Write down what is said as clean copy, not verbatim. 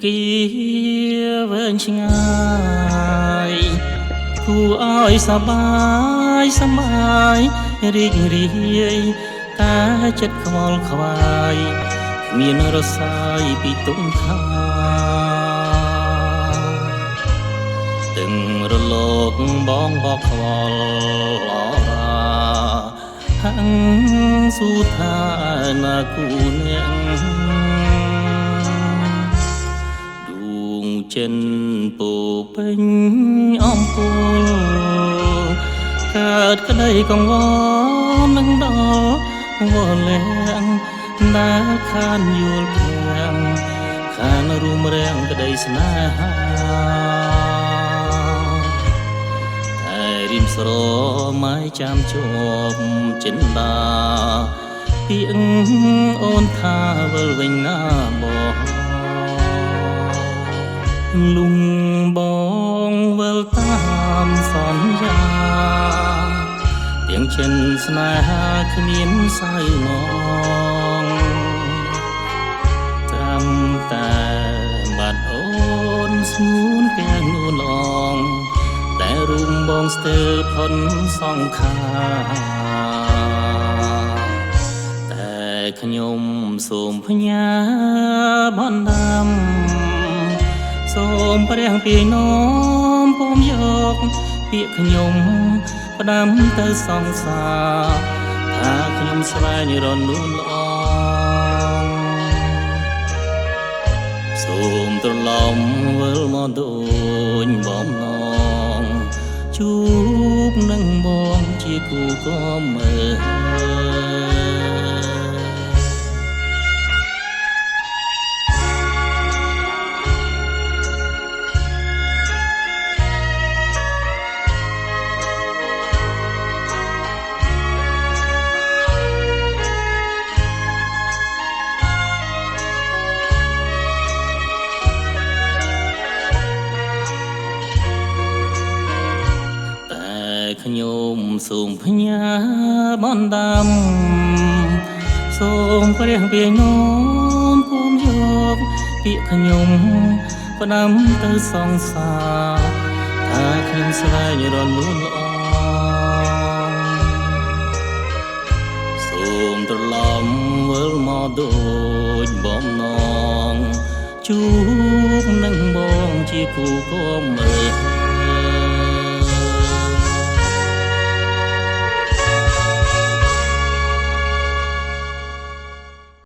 គីវែងឆ្ងាយគួរឲ្យសប្បាយស្មាយរីករាយតែចិត្តខ្វល់ខ្វាយគ្មានរសាយពីទុំខាទាំងរលកបងបកខ្វល់អរាហាំងស៊ូថាណាគូអ្នកដួងចិនពោពេញអំពូលកើតក្តីកង្វល់នឹងដល់វល់លះដែលខានយល់ភ្លាំងខានរួមរាំងក្តីស្នេហាតែរិមស្រម៉ៃចាំជាប់ចិនដាពីអូនថាវិលវិញណាបងលុងបងវិលតាមសន្យាទាំងចិនស្នេហាគ្មានសៅងងតាមតែបាត់អូនស្ងួនកាងនួនឡងតែរូបបងស្ទើរផុនសង្ខាតែខ្ញុំសូមផ្ញើបណ្ដាំសូមព្រះពីនោមពុំយកពាក្យខ្ញុំផ្ដាំទៅសង្សារថាខ្ញុំស្វែងរនួនល្អសូមត្រឡប់វិលមកដូចបំណងជួបនឹងបងជាគូក៏មើលខ្ញុំសូមផ្ញើបណ្ដាំសូមព្រះពីនោមពុំយកពាក្យខ្ញុំផ្ដាំទៅសង្សារថាខ្ញុំស្វែងរនួនល្អសូមត្រឡប់វិលមកដូចបំណងជួបនឹងបងជាគូក៏មើល